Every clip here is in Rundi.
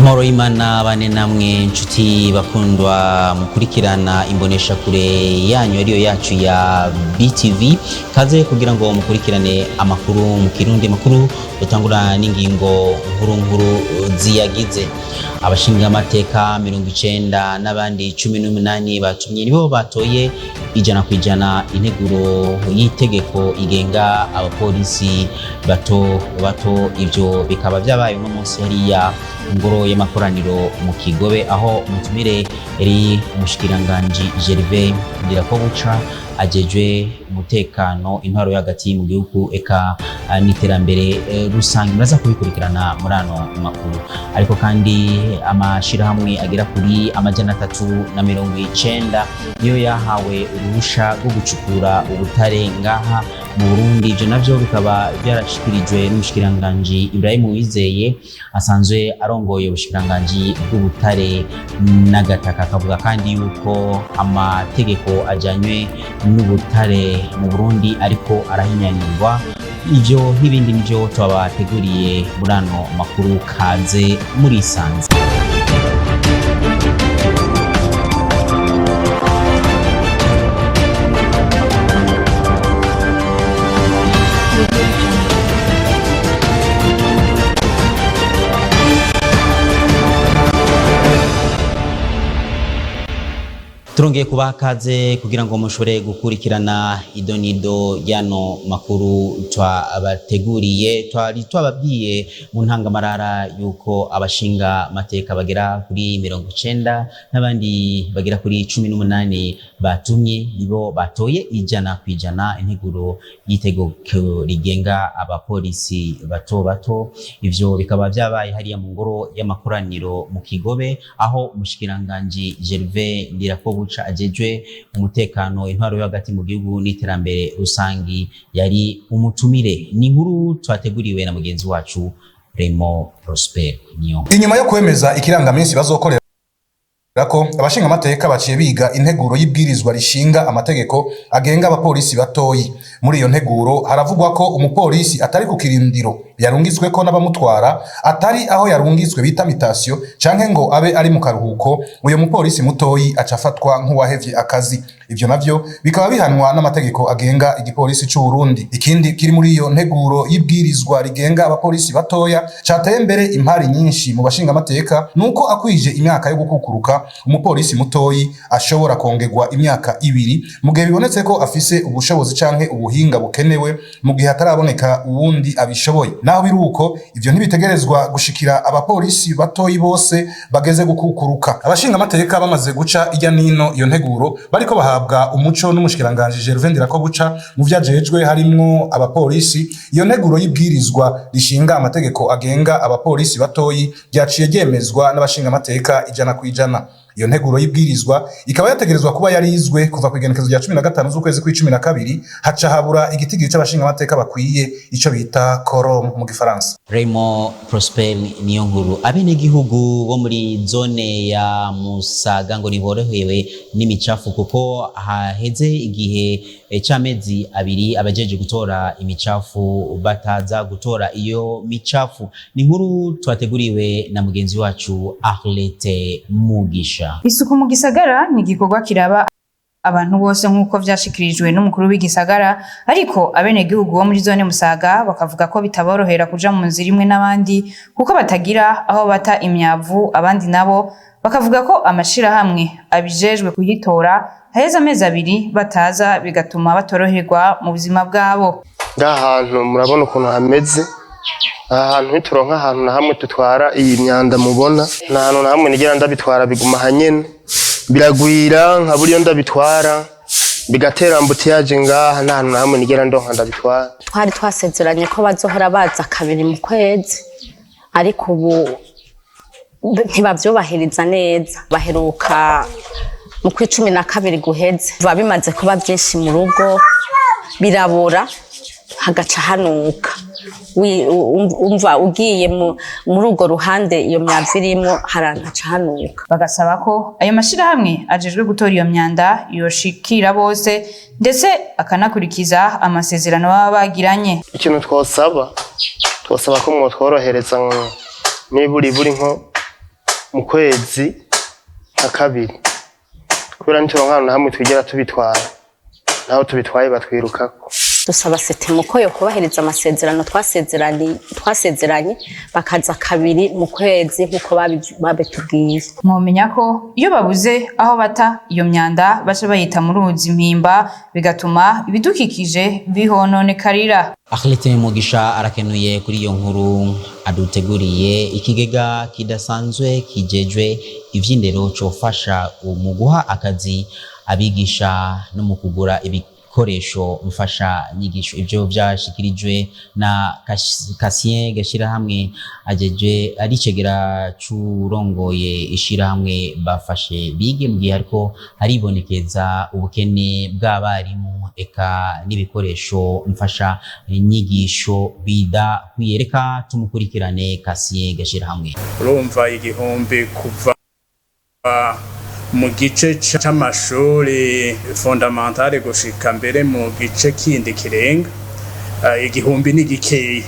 Amahoro y'Imana bane namwe nshuti bakundwa mukurikirana imbonesha kure yanyu ariyo yacu ya BTV, kaze kugira ngo mukurikirane amakuru mu Kirundi, makuru utangura n'ingingo nkuru ziyagize. Abashinga amateka 90 n'abandi 18 batumye nibo batoye ijana kwijana integuro y'itegeko igenga abapolisi bato ivyo bikaba byabaye no munsi hariya ngoro y'amakoraniro mu Kigobe, aho umutumire eri umushikiranganje Gervais Ndirakobuca ajejwe umutekano intwaro y'agati mu gihugu eka n'iterambere rusange. Muraza kubikurikirana muri ano makuru, ariko kandi amashirahamwe agera kuri amajana 390 niyo yahawe uruhusha rwo gucukura ubutare ngaha mu Burundi. Ivyo navyo bikaba byarashikirijwe n'umushikiranganje Ibrahim Uwizeye asanzwe arongoye ubushikiranganje bw'ubutare n'agataka. Akavuga kandi yuko amategeko ajanywe n'ubutare mu Burundi ariko arahinyanirwa. Ivyo n'ibindi nivyo twabateguriye muri ano makuru, kaze muri sanze. Turongeye kubakaze kugira ngo mushobore gukurikirana idonido yano makuru twabateguriye. Twababwiye mu ntangamarara yuko abashinga mateka bagera kuri 90 n'abandi bagera kuri 18 batumye nibo batoye ijana kwijana integuro y'itegeko rigenga abapolisi bato. Ivyo bikaba byabaye hariya mu ngoro y'amakoraniro mu Kigobe, aho umushikiranganje Gervais Ndirakobuca ajejwe umutekano intwaro y'agati mu gihugu n'iterambere rusangi yari umutumire. Ni inkuru twateguriwe na mugenzi wacu Remo Prosper Nyo. Inyuma yo kwemeza ikirangaminsi bazokorera ko abashinga amateka baciye biga integuro y'ibwirizwa rishinga amategeko agenga abapolisi batoyi. Muri iyo nteguro haravugwa ko umupolisi atari ku kirindiro yarungitswe ko n'abamutwara, atari aho yarungitswe bita mutation, canke ngo abe ari mu karuhuko uyo mupolisi mutoyi acafatwa nk'uwahevye akazi. Ivyo navyo bikaba bihanwa n'amategeko agenga igipolisi c'u Burundi. Ikindi kiri muri iyo nteguro y'ibwirizwa rigenga abapolisi batoya cateye imbere impari nyinshi mu bashinga amateka, nuko akwije imyaka yo gukukuruka umupolisi mutoyi ashobora kongerwa imyaka 2 mu gihe bibonetse ko afise ubushobozi canke ubuhinga bukenewe, mu gihe hataraboneka uwundi abishoboye. Naho biruko ivyo ntibitegerezwa gushikira abapolisi batoyi bose bageze gukukuruka. Abashinga amateka bamaze guca ijya nino iyo nteguro bariko bahabwa umuco n'umushikiranganje Gervais Ndirakobuca mu vyajejwe harimwo abapolisi. Iyo nteguro y'ibwirizwa rishinga amategeko agenga abapolisi batoyi ryaciye ryemezwa n'abashinga amateka ijana kwijana. Iyo nteguro y'ibwirizwa ikaba yategerezwa kuba yarizwe kuva ku igenekezo rya 15 z'ukwezi kwa12, haca habura igitigiri c'abashinga amateka bakwiye ico bita quorum mu Gifaransa. Remo Prosper niyo nkuru. Abene gihugu bo muri zone ya Musaga ngo niborohewe n'imicafu kuko haheze igihe c'amezi 2 abajeje gutora imicafu bataza gutora iyo micafu. Ni nkuru twateguriwe na mugenzi wacu Arlette Mugisha. Isuku mu gisagara ni igikorwa kiraba abantu bose nk'uko vyashikirijwe n'umukuru w'igisagara, ariko abene gihugu bo muri zone Musaga bakavuga ko bitaborohera kuja mu nzira imwe n'abandi kuko batagira aho bata imyavu. Abandi nabo bakavuga ko amashirahamwe abijejwe kuyitora haheze amezi 2 bataza, bigatuma batoroherwa mu buzima bwabo. Ngahantu murabona ukuntu hameze, ahantu nituronka ahantu na hamwe tutwara iyi myanda mubona, na hantu na hamwe nigera ndabitwara biguma hanyene, biragwira nka buriyo ndabitwara bigatera ambutiyaje ngaha, na hantu na hamwe nigera ndonka ndabitwara. Twari twasezeranye ko bazohora baza 2 mu kwezi, ariko ubu ntibavyubahiriza neza. Baheruka mu kwa 12 guheze, biba bimaze kuba byinshi mu rugo, birabora hagaca hanuka. Umva ugiye muri urwo ruhande iyo myavu irimo harangaca hanuka. Bagasaba ko ayo mashirahamwe ajejwe gutora iyo myanda yoshikira bose, ndetse akanakurikiza amasezerano baba bagiranye. Ikintu twosaba ko mwotworohereza niburi nko mu kwezi nka kabiri kubera nituronka ahantu na hamwe twigera tubitwara naho tubitwaye batwirukako. Dusaba setemu ko yo kubahiriza amasezerano twasezeranye bakaza kabiri mu kwezi nkuko babitubwiye. Mwomenya ko iyo babuze aho bata iyo myanda baca bayita mu ruzi mpimba bigatuma ibidukikije bihononekarira. Akhlete Mugisha arakenuye kuri iyo nkuru aduteguriye. Ikigega kidasanzwe kijejwe ivy'indero cofasha mu guha akazi abigisha no mu kugura ibikoresho mfasha nyigisho. Ivyo vyashikirijwe na Kasien Gashirahamwe ajeje aricegera curongoye ishirahamwe bafashe bige mu gihe ariko haribonekeza ubukene bw'abarimu eka n'ibikoresho mfasha nyigisho bidakwiye. Tumukurikirane Kasien Gashirahamwe. Urumva igihumbi kuva mu gice c'amashuri fondamentale gushika mbere mu gice kindi kirenga igihumbi ni gikeyi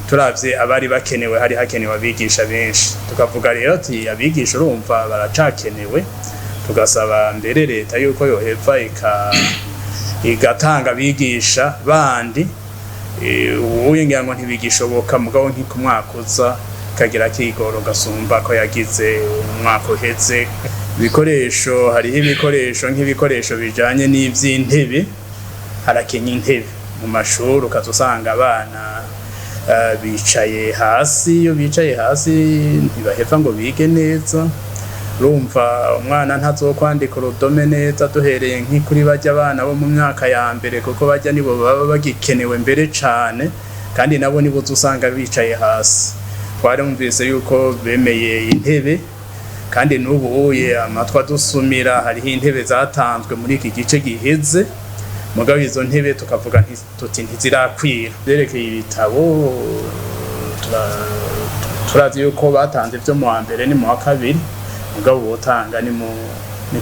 turavye abari bakenewe. Hari hakenewe abigisha benshi, tukavuga rero ati abigisha urumva baracakenewe, tugasaba mbere leta yuko yoheva igatanga abigisha bandi. Ubuye ngira ngo ntibigishoboka mugabo ntikumwakuza kagira kigoro gasumba ko yagize umwaka uheze. Ibikoresho hariho ibikoresho nk'ibikoresho bijanye n'ivy'intebe, harakenya intebe mu mashuri ukazusanga abana bicaye hasi. Iyo bicaye hasi ntibaheva ngo bige neza. Urumva umwana ntazokwandika urudome neza duhereye nk'ikuri bajya abana bo mu myaka ya mbere, kuko bajya nibo baba bagikenewe mbere cane, kandi nabo nibo uzusanga bicaye hasi. Twarumvise yuko bemeye intebe, kandi n'ubu uye amatwa dusumira hariho intebe zatanzwe muri iki gice giheze, mugabo izo ntebe tukavuga tuti ntizirakwira. Berekeye ibitabo turazi yuko batanze vyo mu wa mbere ni mu wa kabiri, mugabo botanga ni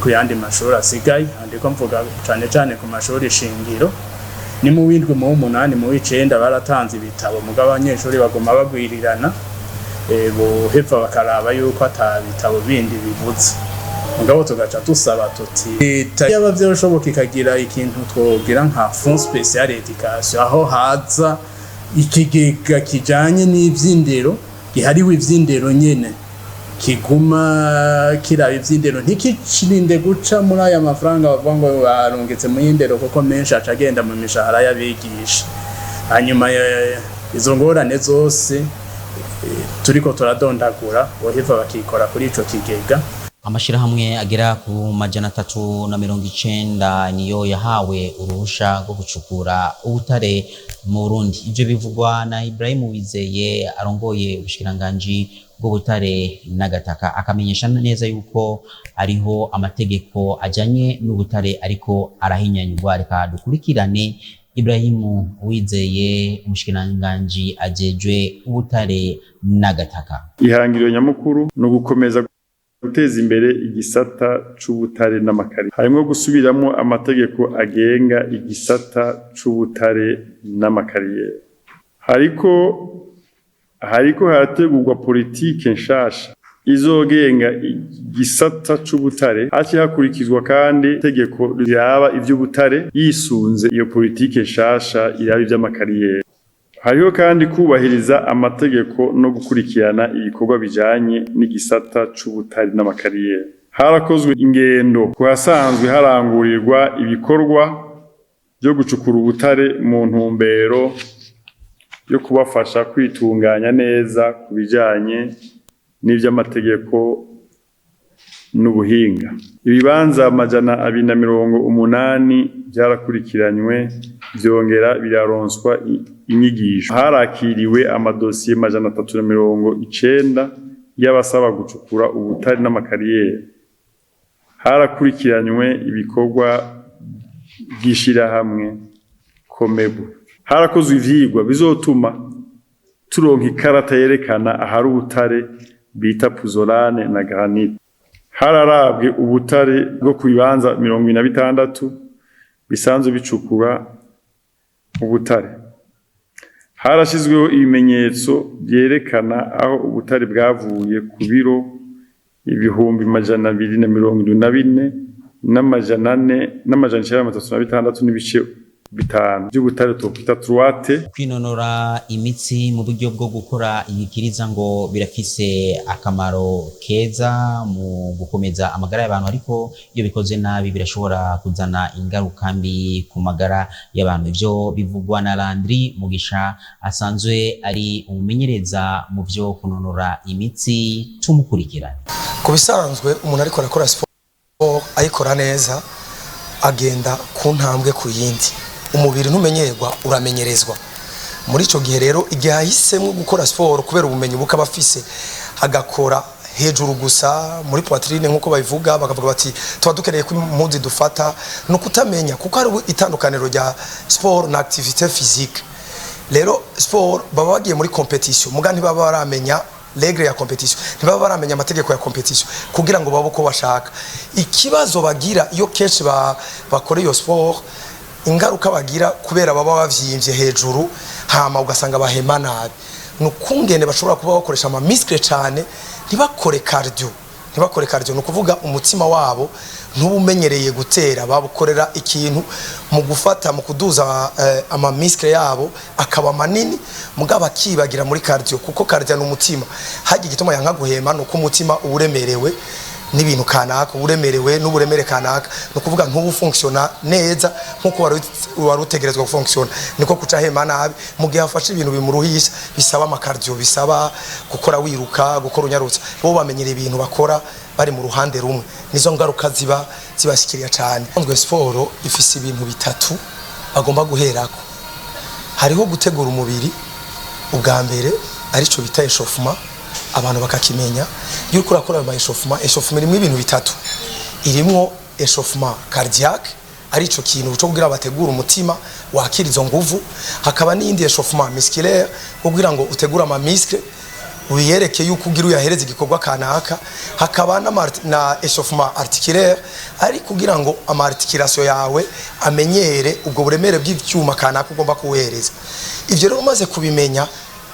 ku yandi mashuri asigaye. Andiko mvuga cane cane ku mashuri shingiro, ni mu w'indwi mu w'umunani mu w'icenda baratanze ibitabo, mugabo abanyeshuri baguma bagwirirana boheva bakaraba yuko ata bitabo bindi bibuze. Mugabo tugaca dusaba tuti leta yaba vyoshoboka ikagira ikintu twogira nka fond spécial education, aho haza ikigega kijanye n'ivy'indero gihariwe ivy'indero nyene, kiguma kiraba ivy'indero ntikicirinde guca muri aya mafaranga bavuga ngo barungitse mu y'indero, kuko menshi aca agenda mu mishahara y'abigisha. Hanyuma izo ngorane zose turiko turadondagura boheva bakikora kuri ico kigega. Amashirahamwe agera ku 390 niyo yahawe uruhusha rwo gucukura ubutare mu Burundi. Ivyo bivugwa na Ibrahim Wizeye arongoye ubushikiranganji bw'ubutare n'agataka, akamenyesha neza yuko ariho amategeko ajanye n'ubutare ariko arahinyanyurwa. Reka dukurikirane Ibrahim Wizeye, umushikiranganji ajejwe ubutare n'agataka. Ihangiro nyamukuru no gukomeza guteza imbere igisata c'ubutare n'amakariyeri, harimo gusubiramo amategeko agenga igisata c'ubutare n'amakariyeri. Hariko harategurwa politike nshasha izogenga igisata c'ubutare, haci hakurikizwa kandi itegeko riraba ivy'ubutare yisunze iyo politike nshasha iraba ivy'amakariyeri. Hariho kandi kubahiriza amategeko no gukurikirana ibikorwa bijanye n'igisata c'ubutare n'amakariyeri. Harakozwe ingendo kuhasanzwe harangurirwa ibikorwa byo gucukura ubutare mu ntumbero yo kubafasha kwitunganya neza ku bijanye n'ivy'amategeko n'ubuhinga. Ibibanza 280 byarakurikiranywe byongera biraronswa inyigisho. Harakiriwe amadosiye 390 y'abasaba gucukura ubutare n'amakariyeri. Harakurikiranywe ibikorwa by'ishirahamwe Komebu. Harakozwe ivyigwa bizotuma turonka ikarata yerekana ahari ubutare bita puzolane na granite. Hararabwe ubutare bwo kubibanza 26 bisanzwe bicukura ubutare. Harashizweho ibimenyetso byerekana aho ubutare bwavuye ku biro ibihumbi 224 n'amajana 436 n'ibice bitanu by'ubutare topita truate. Kwinonora imitsi mu buryo bwo gukora ibikiriza ngo birafise akamaro keza mu gukomeza amagara y'abantu, ariko iyo bikoze nabi birashobora kuzana ingaruka mbi ku magara y'abantu. Ivyo bivugwa na Landry Mugisha asanzwe ari umumenyereza mu byo kunonora imitsi. Tumukurikirana. Ku bisanzwe umuntu ariko arakora sport ayikora neza agenda ku ntambwe ku yindi, umubiri ntumenyerwa uramenyerezwa. Muri ico gihe rero igihe ahisemo gukora sport kubera ubumenyi bukaba afise agakora hejuru gusa muri poitrine nkuko babivuga, bakavuga bati tuba dukeneye ko impunzi dufata, no kutamenya kuko hari itandukaniro rya sport na activité physique. Rero sport baba bagiye muri competition muga ntibaba baramenya regre ya competition, ntibaba baramenya amategeko ya competition kugira ngo babo ko bashaka. Ikibazo bagira iyo kenshi bakora iyo sport, ingaruka bagira kubera baba bavyimvye hejuru hama ugasanga bahema nabi, nukungene bashobora kuba bakoresha ama muscle cyane, ntibakore cardio no kuvuga umutima wabo ntubumenyereye gutera, babukorera ikintu mu gufata mu kuduza ama muscle yabo akaba manini mugaba kibagira muri cardio, kuko cardio n'umutima haje gituma yanka guhema nuko umutima uremerewe n'ibintu kanaka, uremerewe n'uburemere kanaka, no kuvuga ntubu functiona neza nkuko wari utegerezwa gufunctiona, niko kuca hema nabi mu gihe afashe ibintu bimuruhisha bisaba amakardio, bisaba gukora wiruka, gukora unyarutsa, bo bamenyera ibintu bakora bari mu ruhande rumwe, nizo ngaruka zibashikiriya cyane. Ngo sport ifise ibintu bitatu bagomba guherako. Hariho gutegura umubiri ubwa mbere arico bita échauffement, abantu bakakimenya yuko urakora ama échauffement irimo ibintu bitatu, irimo échauffement cardiaque arico kintu cyo kugira bategura umutima wakira izo nguvu, hakaba n'indi échauffement musculaire kugira ngo utegura ama muscle uyereke yuko ugira uyahereza igikorwa kanaka, hakaba na échauffement articulaire ari kugira ngo ama articulation yawe amenyere ubwo buremere bw'icyuma kanaka ugomba kuhereza. Ivyo rero umaze kubimenya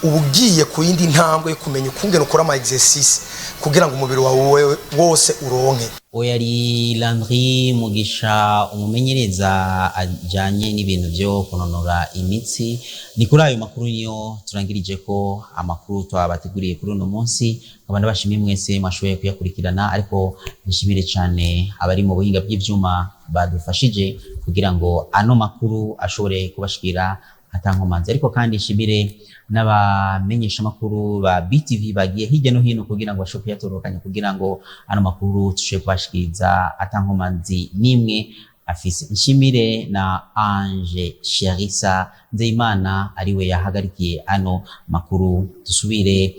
ubugiye ku yindi ntambwe yo kumenya ukungene ukora ama exercice kugira ngo umubiri wawe wose uronke. Oyari Landry Mugisha umumenyereza ajanye n'ibintu byo kunonora imitsi. Ni kuri ayo makuru niyo turangirije ko amakuru twabateguriye kuri uno munsi, abandi bashimiye mwese mwashoboye kuyakurikirana, ariko nishimire cyane abari mu buhinga bw'ivyuma badufashije kugira ngo ano makuru ashobore kubashikira atankomanzi, ariko kandi nshimire n'abamenyesha makuru ba BTV bagiye hirya no hino kugira ngo bashobore kuyatorokanya kugira ngo ano makuru tushe kubashikiriza atankomanzi nimwe afise. Nshimire na Ange Sherisa Nzeyimana ariwe yahagarikiye ano makuru. Dusubire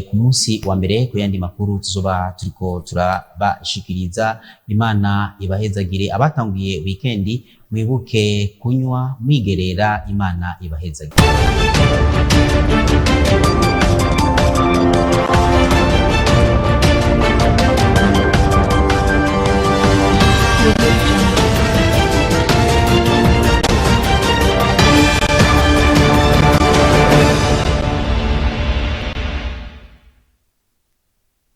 ku munsi wa mbere ku yandi makuru tuzoba turiko turabashikiriza. Imana ibahezagire, abatanguye weekendi mwibuke kunywa mwigerera. Imana ibahezagire.